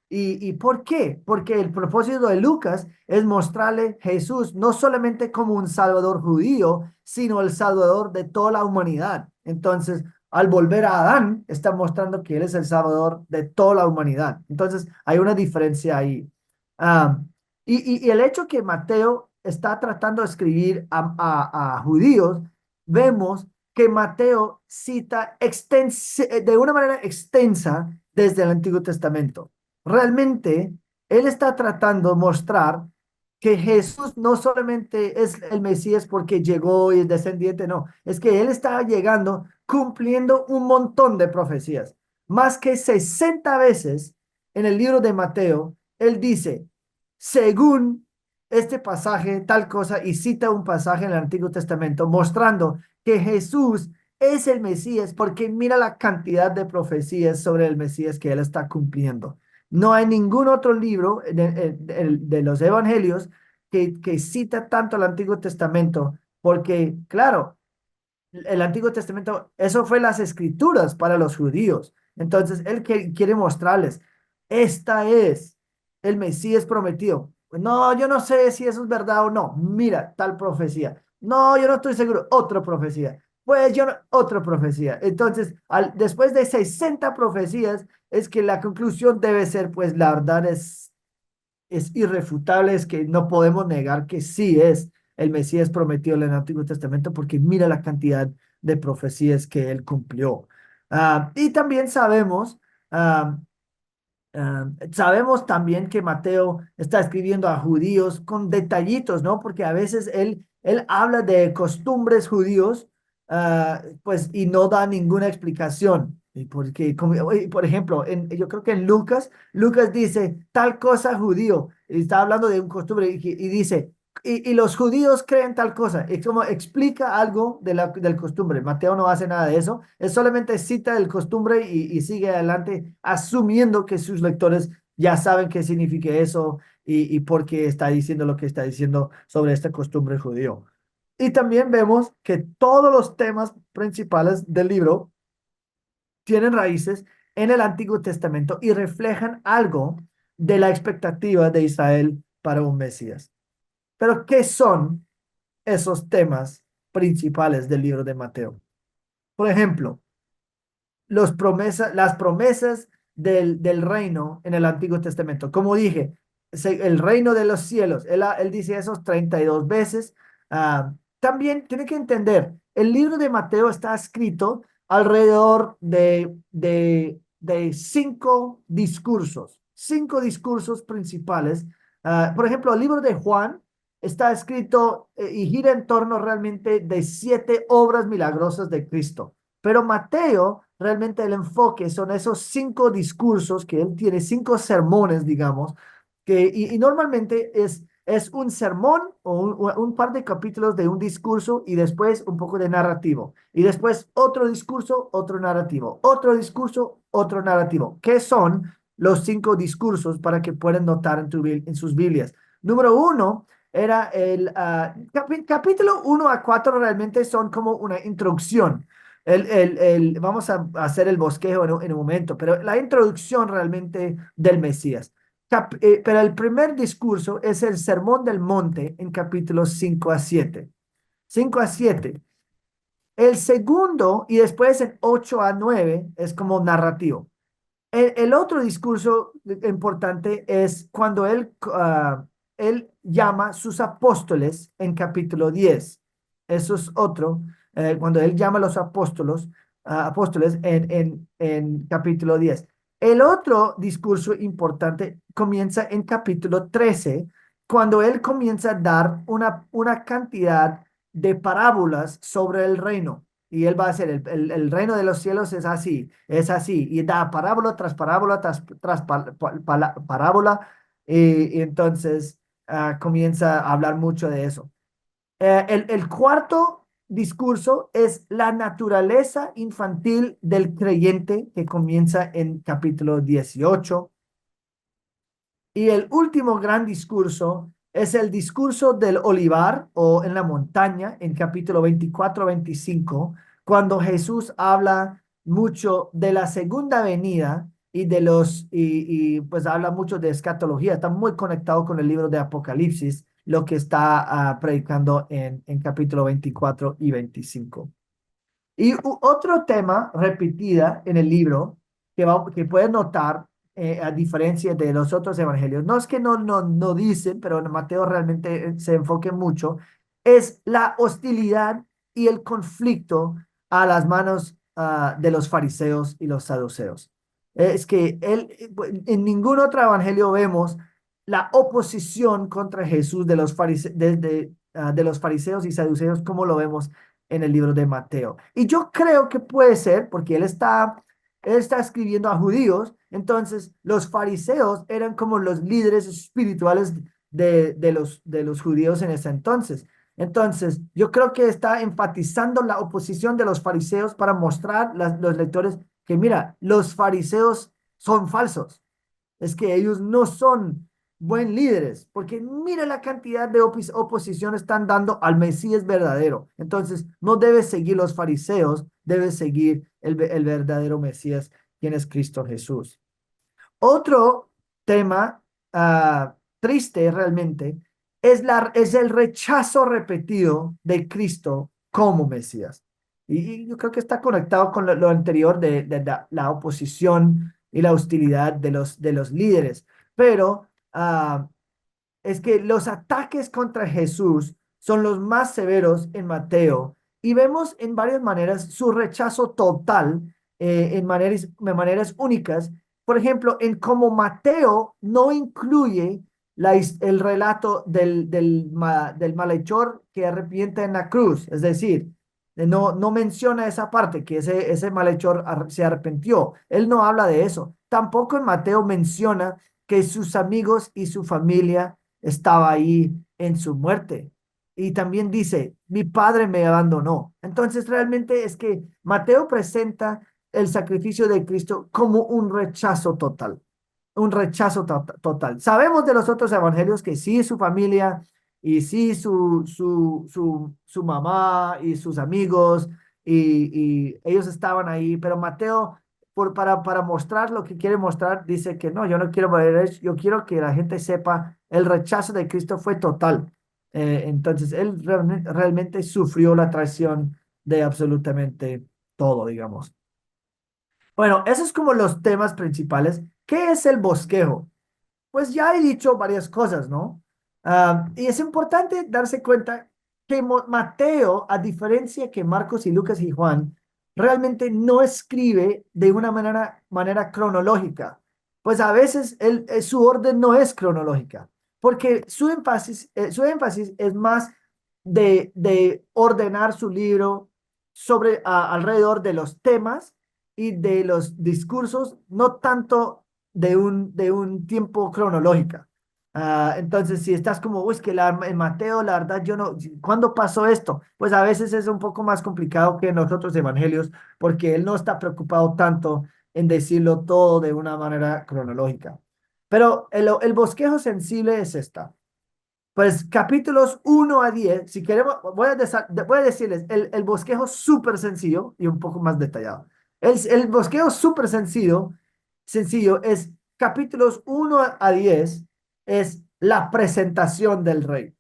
¿Y por qué? Porque el propósito de Lucas es mostrarle Jesús no solamente como un salvador judío, sino el salvador de toda la humanidad. Entonces, al volver a Adán, está mostrando que él es el salvador de toda la humanidad. Entonces, hay una diferencia ahí. Ah, y el hecho que Mateo está tratando de escribir a judíos, vemos que Mateo cita de una manera extensa desde el Antiguo Testamento. Realmente, él está tratando de mostrar que Jesús no solamente es el Mesías porque llegó y es descendiente, no, es que él está llegando cumpliendo un montón de profecías. Más que 60 veces en el libro de Mateo, él dice, según este pasaje, tal cosa, y cita un pasaje en el Antiguo Testamento mostrando que Jesús es el Mesías, porque mira la cantidad de profecías sobre el Mesías que él está cumpliendo. No hay ningún otro libro de los evangelios que cita tanto el Antiguo Testamento, porque, claro, el Antiguo Testamento, eso fue las escrituras para los judíos. Entonces, él quiere mostrarles. esta es el Mesías prometido. No, yo no sé si eso es verdad o no. Mira, tal profecía. No, yo no estoy seguro. Otra profecía. Pues yo no, otra profecía. Entonces, después de 60 profecías, es que la conclusión debe ser, pues la verdad es irrefutable, es que no podemos negar que sí es el Mesías prometido en el Antiguo Testamento, porque mira la cantidad de profecías que él cumplió. Y también ah, sabemos también que Mateo está escribiendo a judíos con detallitos, ¿no? Porque a veces él habla de costumbres judíos, pues, y no da ninguna explicación. Y porque, por ejemplo, yo creo que en Lucas dice tal cosa judío, y está hablando de un costumbre, y dice, y los judíos creen tal cosa. Es como explica algo del costumbre. Mateo no hace nada de eso. Él solamente cita el costumbre y sigue adelante asumiendo que sus lectores ya saben qué significa eso y por qué está diciendo lo que está diciendo sobre esta costumbre judío. Y también vemos que todos los temas principales del libro tienen raíces en el Antiguo Testamento y reflejan algo de la expectativa de Israel para un Mesías. Pero, ¿qué son esos temas principales del libro de Mateo? Por ejemplo, las promesas del reino en el Antiguo Testamento. Como dije, el reino de los cielos, él dice esos 32 veces. También tiene que entender, el libro de Mateo está escrito alrededor de cinco discursos principales. Por ejemplo, el libro de Juan está escrito y gira en torno realmente de 7 obras milagrosas de Cristo. Pero Mateo, realmente el enfoque son esos 5 discursos que él tiene, 5 sermones, digamos, y normalmente es un sermón o un par de capítulos de un discurso y después un poco de narrativo. Y después otro discurso, otro narrativo, otro discurso, otro narrativo. ¿Qué son los 5 discursos para que puedan notar en sus Biblias? Número 1 era capítulo 1 a 4 realmente son como una introducción. Vamos a hacer el bosquejo en un momento, pero la introducción realmente del Mesías. Pero el primer discurso es el Sermón del Monte en capítulos 5 a 7. 5 a 7. El segundo y después en 8 a 9 es como narrativo. El otro discurso importante es cuando él llama sus apóstoles en capítulo 10. Eso es otro, cuando él llama a los apóstoles en capítulo 10. El otro discurso importante comienza en capítulo 13, cuando él comienza a dar una cantidad de parábolas sobre el reino. Y él va a hacer el reino de los cielos es así, y da parábola tras parábola tras parábola, y entonces comienza a hablar mucho de eso. El cuarto discurso es la naturaleza infantil del creyente, que comienza en capítulo 18. Y el último gran discurso es el discurso del olivar o en la montaña en capítulo 24 a 25, cuando Jesús habla mucho de la segunda venida pues habla mucho de escatología. Está muy conectado con el libro de Apocalipsis, lo que está predicando en capítulo 24 y 25. Y otro tema repetida en el libro que puedes notar, a diferencia de los otros evangelios, no es que no dicen, pero en Mateo realmente se enfoque mucho, es la hostilidad y el conflicto a las manos de los fariseos y los saduceos. Es que en ningún otro evangelio vemos la oposición contra Jesús de los fariseos y saduceos como lo vemos en el libro de Mateo. Y yo creo que puede ser porque él está escribiendo a judíos, entonces los fariseos eran como los líderes espirituales de los judíos en ese entonces. Entonces, yo creo que está enfatizando la oposición de los fariseos para mostrar a los lectores que, mira, los fariseos son falsos, es que ellos no son buen líderes, porque mira la cantidad de oposición están dando al Mesías verdadero. Entonces, no debes seguir los fariseos, debes seguir el verdadero Mesías, quien es Cristo Jesús. Otro tema triste realmente es el rechazo repetido de Cristo como Mesías. Y yo creo que está conectado con lo anterior de la oposición y la hostilidad de los líderes. Pero es que los ataques contra Jesús son los más severos en Mateo y vemos en varias maneras su rechazo total en maneras únicas. Por ejemplo, en cómo Mateo no incluye el relato del malhechor que arrepiente en la cruz, es decir, no menciona esa parte, que ese malhechor se arrepintió. Él no habla de eso. Tampoco en Mateo menciona que sus amigos y su familia estaba ahí en su muerte. Y también dice, mi padre me abandonó. Entonces realmente es que Mateo presenta el sacrificio de Cristo como un rechazo total. Sabemos de los otros evangelios que sí su familia y sí su mamá y sus amigos y ellos estaban ahí, pero Mateo para mostrar lo que quiere mostrar, dice que no, yo no quiero ver eso, yo quiero que la gente sepa, el rechazo de Cristo fue total. Entonces, él realmente sufrió la traición de absolutamente todo, digamos. Bueno, esos es como los temas principales. ¿Qué es el bosquejo? Pues ya he dicho varias cosas, ¿no? Y es importante darse cuenta que Mateo, a diferencia que Marcos y Lucas y Juan, realmente no escribe de una manera cronológica. Pues a veces su orden no es cronológica, porque su énfasis es más de ordenar su libro alrededor de los temas y de los discursos, no tanto de un tiempo cronológica. Entonces, si estás como, uy, es que en Mateo, la verdad, yo no, ¿cuándo pasó esto? Pues a veces es un poco más complicado que en los otros evangelios, porque él no está preocupado tanto en decirlo todo de una manera cronológica. Pero el bosquejo sensible es esta. Pues capítulos 1 a 10, si queremos, voy a decirles el bosquejo súper sencillo y un poco más detallado. El bosquejo súper sencillo es capítulos 1 a 10, es la presentación del rey.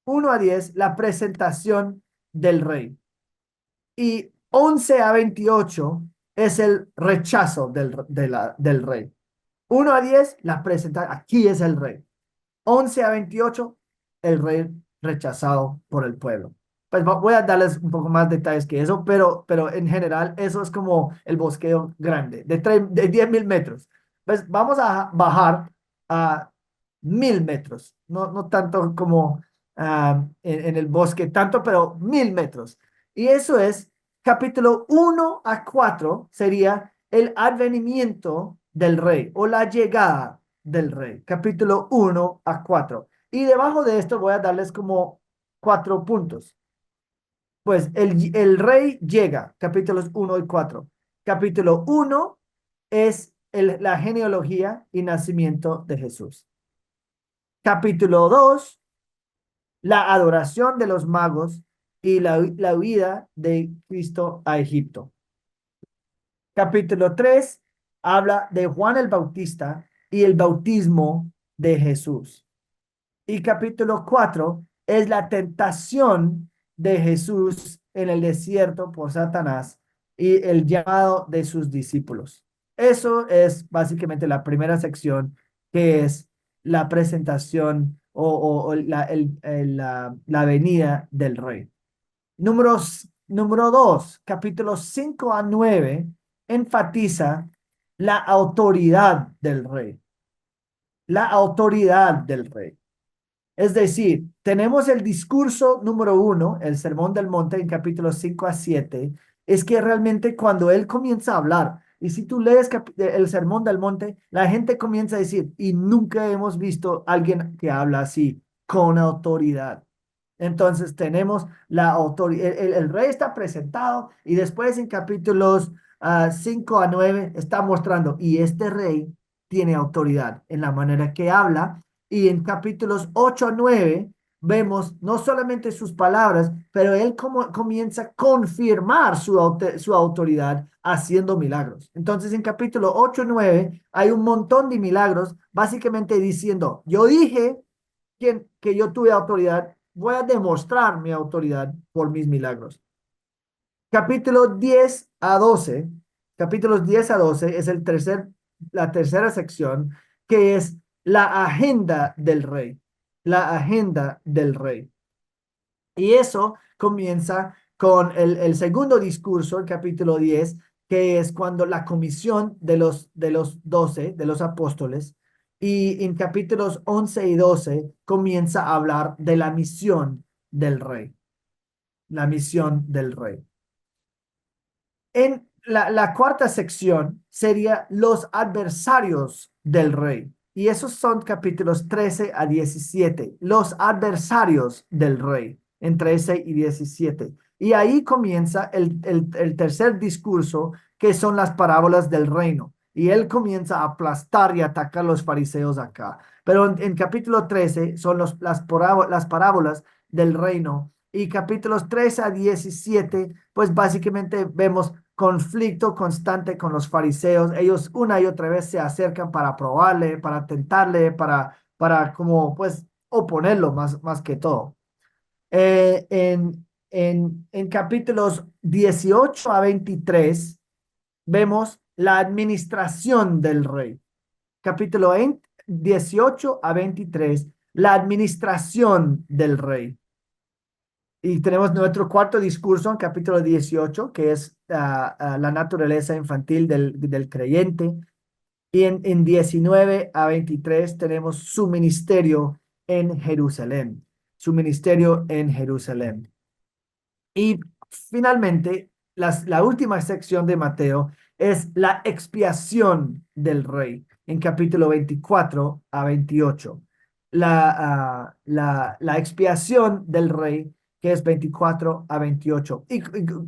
1 a 10, la presentación del rey. Y 11 a 28 es el rechazo del rey. 1 a 10, la presentación, aquí es el rey. 11 a 28, el rey rechazado por el pueblo. Pues voy a darles un poco más detalles que eso, pero en general eso es como el bosqueo grande, de 10.000 metros. Pues vamos a bajar a 1.000 metros, no tanto como en el bosque, tanto, pero 1.000 metros. Y eso es capítulo 1 a 4, sería el advenimiento del rey o la llegada del rey, capítulo 1 a 4. Y debajo de esto voy a darles como 4 puntos. Pues el rey llega, capítulos 1 y 4. Capítulo 1 es la genealogía y nacimiento de Jesús. Capítulo 2, la adoración de los magos y la huida de Cristo a Egipto. Capítulo 3 habla de Juan el Bautista y el bautismo de Jesús. Y capítulo 4 es la tentación de Jesús en el desierto por Satanás y el llamado de sus discípulos. Eso es básicamente la primera sección, que es la presentación o la venida del rey. Número 2, capítulos 5 a 9, enfatiza la autoridad del rey. La autoridad del rey. Es decir, tenemos el discurso número 1, el Sermón del Monte, en capítulos 5 a 7, es que realmente cuando él comienza a hablar, y si tú lees el Sermón del Monte, la gente comienza a decir, y nunca hemos visto a alguien que habla así, con autoridad. Entonces tenemos la autoridad, el rey está presentado y después en capítulos 5 a 9 está mostrando, y este rey tiene autoridad en la manera que habla, y en capítulos 8 a 9 vemos no solamente sus palabras, pero él comienza a confirmar su autoridad haciendo milagros. Entonces, en capítulo 8 y 9 hay un montón de milagros, básicamente diciendo, yo dije que yo tuve autoridad, voy a demostrar mi autoridad por mis milagros. Capítulo 10 a 12, capítulos 10 a 12 es la tercera sección, que es la agenda del rey, la agenda del rey. Y eso comienza con el segundo discurso, el capítulo 10, que es cuando la comisión de los 12, de los apóstoles, y en capítulos 11 y 12 comienza a hablar de la misión del rey, la misión del rey. En la cuarta sección sería los adversarios del rey. Y esos son capítulos 13 a 17. Los adversarios del rey en 13 y 17. Y ahí comienza el tercer discurso, que son las parábolas del reino. Y él comienza a aplastar y atacar a los fariseos acá. Pero en capítulo 13 son las parábolas del reino. Y capítulos 13 a 17, pues básicamente vemos conflicto constante con los fariseos. Ellos una y otra vez se acercan para probarle, para tentarle, para como pues oponerlo más que todo. En capítulos 18 a 23 vemos la administración del rey. Capítulo 18 a 23, la administración del rey. Y tenemos nuestro cuarto discurso en capítulo 18, que es la naturaleza infantil del creyente. Y en 19 a 23 tenemos su ministerio en Jerusalén. Su ministerio en Jerusalén. Y finalmente, la última sección de Mateo es la expiación del rey, en capítulo 24 a 28. La expiación del rey, que es 24 a 28. Y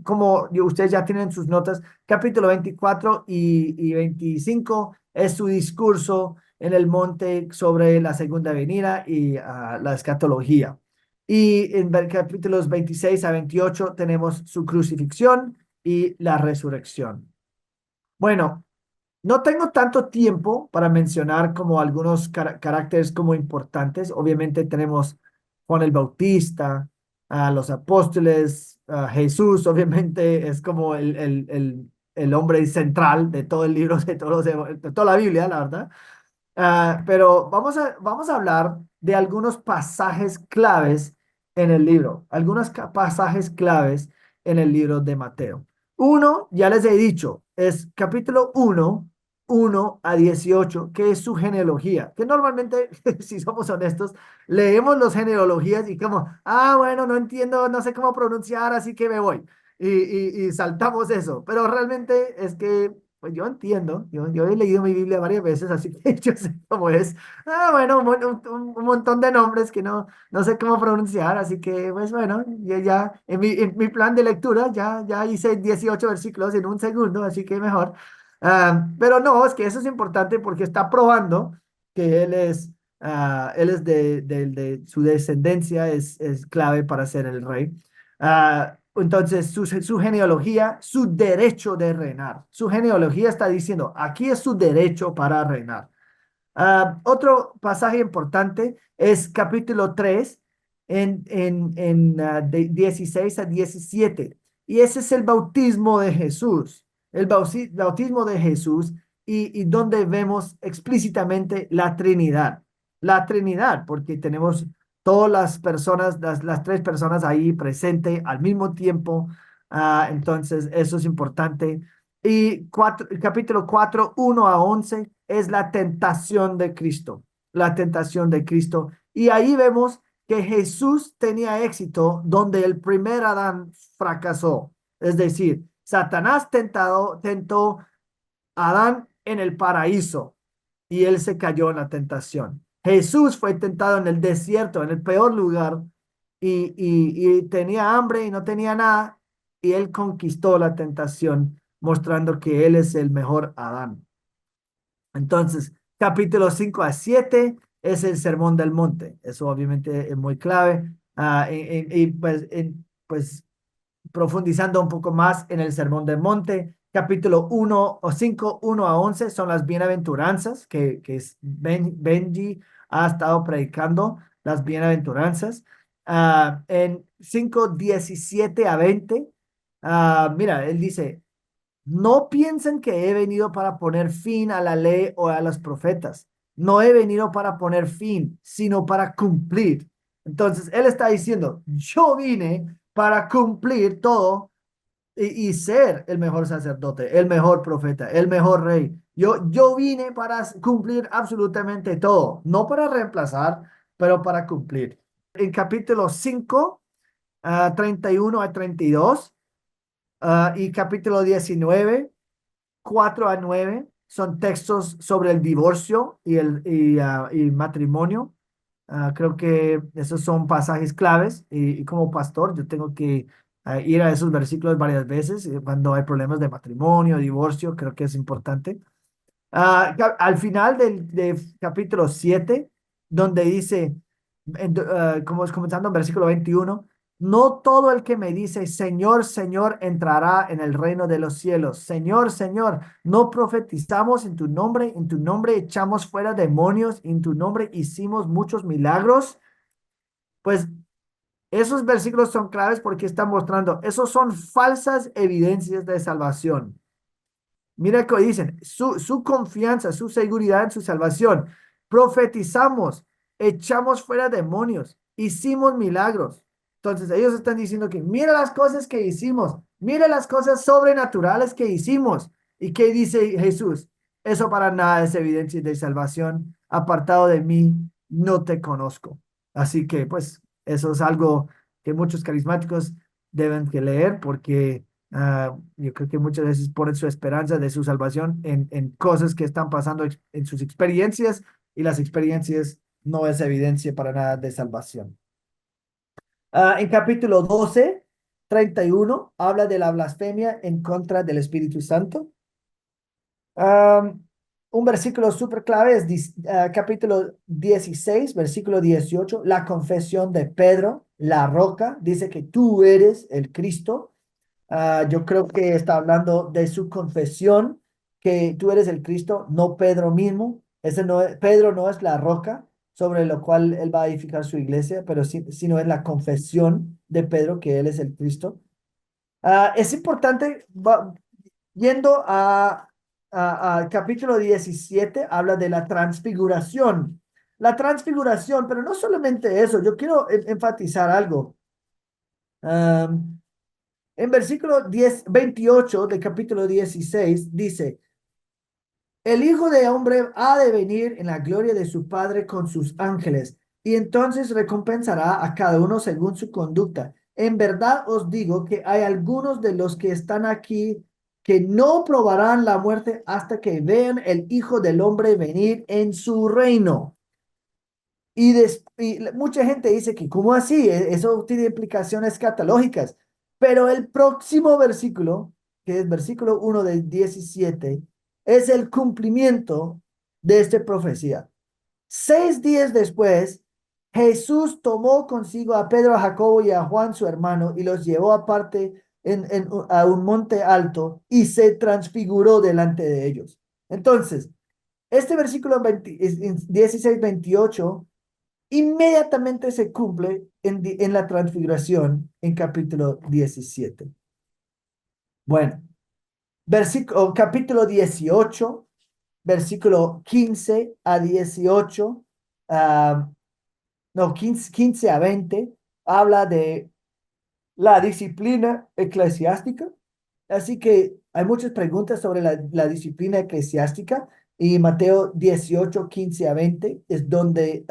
como ustedes ya tienen sus notas, capítulo 24 y 25 es su discurso en el monte sobre la segunda venida y la escatología. Y en capítulos 26 a 28 tenemos su crucifixión y la resurrección. Bueno, no tengo tanto tiempo para mencionar como algunos caracteres como importantes. Obviamente tenemos Juan el Bautista, a los apóstoles, a Jesús, obviamente es como el hombre central de todo el libro, de toda la Biblia, la verdad. Pero vamos a hablar de algunos pasajes claves en el libro, algunos pasajes claves en el libro de Mateo. Uno, ya les he dicho, es capítulo 1 a 18, que es su genealogía, que normalmente, si somos honestos, leemos las genealogías y como, bueno, no entiendo, no sé cómo pronunciar, así que me voy. Y saltamos eso, pero realmente es que pues yo entiendo, yo he leído mi Biblia varias veces, así que yo sé cómo es. Bueno, un montón de nombres que no sé cómo pronunciar, así que pues bueno, ya en mi plan de lectura ya hice 18 versículos en un segundo, así que mejor. Pero no, es que eso es importante porque está probando que él es de su descendencia, es clave para ser el rey. Entonces, su genealogía, su derecho de reinar. Su genealogía está diciendo, aquí es su derecho para reinar. Otro pasaje importante es capítulo 3 de 16 a 17. Y ese es el bautismo de Jesús. El bautismo de Jesús y donde vemos explícitamente la Trinidad. La Trinidad, porque tenemos todas las personas, las tres personas ahí presentes al mismo tiempo. Entonces, eso es importante. Y capítulo 4 1 a 11 es la tentación de Cristo, la tentación de Cristo. Y ahí vemos que Jesús tenía éxito donde el primer Adán fracasó. Es decir, Satanás tentó a Adán en el paraíso y él se cayó en la tentación. Jesús fue tentado en el desierto, en el peor lugar, y tenía hambre y no tenía nada, y él conquistó la tentación, mostrando que él es el mejor Adán. Entonces, capítulo 5 a 7 es el Sermón del Monte. Eso obviamente es muy clave. Y pues, pues profundizando un poco más en el Sermón del Monte, capítulo 1 o 5, 1 a 11 son las bienaventuranzas Benji ha estado predicando las bienaventuranzas. En 5:17 a 20, mira, él dice, no piensen que he venido para poner fin a la ley o a los profetas. No he venido para poner fin, sino para cumplir. Entonces, él está diciendo, yo vine para cumplir todo y ser el mejor sacerdote, el mejor profeta, el mejor rey. Yo vine para cumplir absolutamente todo, no para reemplazar, pero para cumplir. En capítulo 5, 31 a 32, y capítulo 19, 4 a 9, son textos sobre el divorcio y matrimonio. Creo que esos son pasajes claves y como pastor yo tengo que ir a esos versículos varias veces cuando hay problemas de matrimonio, divorcio, creo que es importante. Al final de capítulo 7, donde dice, como es comenzando en versículo 21, no todo el que me dice, Señor, Señor, entrará en el reino de los cielos. Señor, Señor, no profetizamos en tu nombre echamos fuera demonios, en tu nombre hicimos muchos milagros. Pues esos versículos son claves porque están mostrando, esos son falsas evidencias de salvación. Mira que dicen, su confianza, su seguridad en su salvación. Profetizamos, echamos fuera demonios, hicimos milagros. Entonces ellos están diciendo que mira las cosas que hicimos, mira las cosas sobrenaturales que hicimos. ¿Y qué dice Jesús? Eso para nada es evidencia de salvación. Apartado de mí, no te conozco. Así que pues eso es algo que muchos carismáticos deben que leer porque yo creo que muchas veces ponen su esperanza de su salvación en cosas que están pasando en sus experiencias y las experiencias no es evidencia para nada de salvación. En capítulo 12, 31, habla de la blasfemia en contra del Espíritu Santo. Um, un versículo súper clave es capítulo 16, versículo 18, la confesión de Pedro, la roca, dice que tú eres el Cristo. Yo creo que está hablando de su confesión, que tú eres el Cristo, no Pedro mismo. Pedro no es la roca sobre lo cual él va a edificar su iglesia, pero sí, sino es la confesión de Pedro que él es el Cristo. Es importante, yendo a capítulo 17, habla de la transfiguración. La transfiguración, pero no solamente eso, yo quiero enfatizar algo. Um, en versículo 28 del capítulo 16 dice, el Hijo de Hombre ha de venir en la gloria de su Padre con sus ángeles, y entonces recompensará a cada uno según su conducta. En verdad os digo que hay algunos de los que están aquí que no probarán la muerte hasta que vean el Hijo del Hombre venir en su reino. Y mucha gente dice que, ¿cómo así? Eso tiene implicaciones escatológicas. Pero el próximo versículo, que es versículo 1 del 17, es el cumplimiento de esta profecía. 6 días después, Jesús tomó consigo a Pedro, a Jacobo y a Juan, su hermano, y los llevó aparte a un monte alto y se transfiguró delante de ellos. Entonces, este versículo 16, 28 inmediatamente se cumple en la transfiguración en capítulo 17. Bueno, capítulo 18, versículo 15 a 18, ah, no, 15 a 20, habla de la disciplina eclesiástica. Así que hay muchas preguntas sobre la disciplina eclesiástica y Mateo 18, 15 a 20 es donde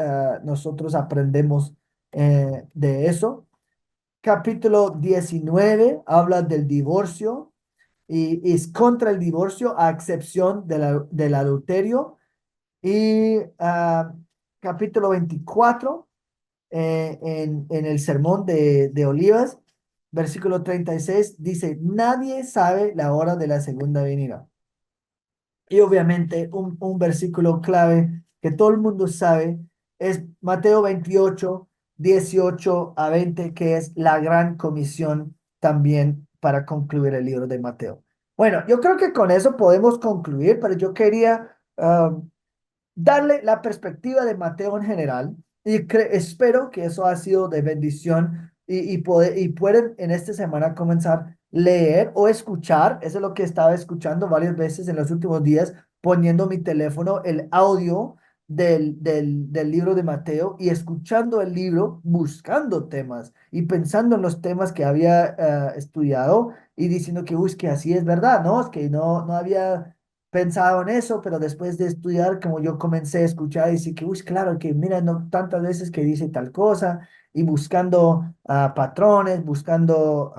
nosotros aprendemos de eso. Capítulo 19 habla del divorcio y es contra el divorcio a excepción del adulterio. Y capítulo 24 en el sermón de Olivas, versículo 36 dice, nadie sabe la hora de la segunda venida. Y obviamente un versículo clave que todo el mundo sabe es Mateo 28 18 a 20, que es la gran comisión también para concluir el libro de Mateo. Bueno, yo creo que con eso podemos concluir, pero yo quería darle la perspectiva de Mateo en general y espero que eso ha sido de bendición y pueden en esta semana comenzar a leer o escuchar. Eso es lo que estaba escuchando varias veces en los últimos días, poniendo mi teléfono el audio del libro de Mateo y escuchando el libro, buscando temas y pensando en los temas que había estudiado y diciendo que, uy, que así es verdad, ¿no? Es que no había pensado en eso, pero después de estudiar, como yo comencé a escuchar, y decir que, uy, claro, que mira, no tantas veces que dice tal cosa, y buscando patrones, buscando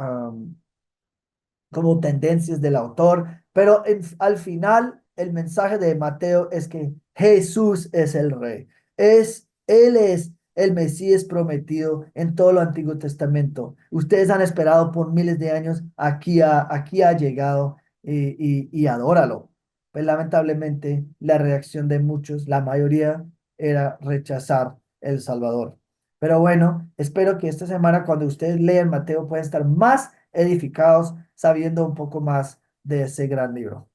como tendencias del autor, pero al final el mensaje de Mateo es que Jesús es el rey, él es el Mesías prometido en todo el Antiguo Testamento. Ustedes han esperado por miles de años, aquí ha llegado y adóralo. Pues lamentablemente la reacción de muchos, la mayoría, era rechazar el Salvador. Pero bueno, espero que esta semana cuando ustedes lean Mateo puedan estar más edificados sabiendo un poco más de ese gran libro.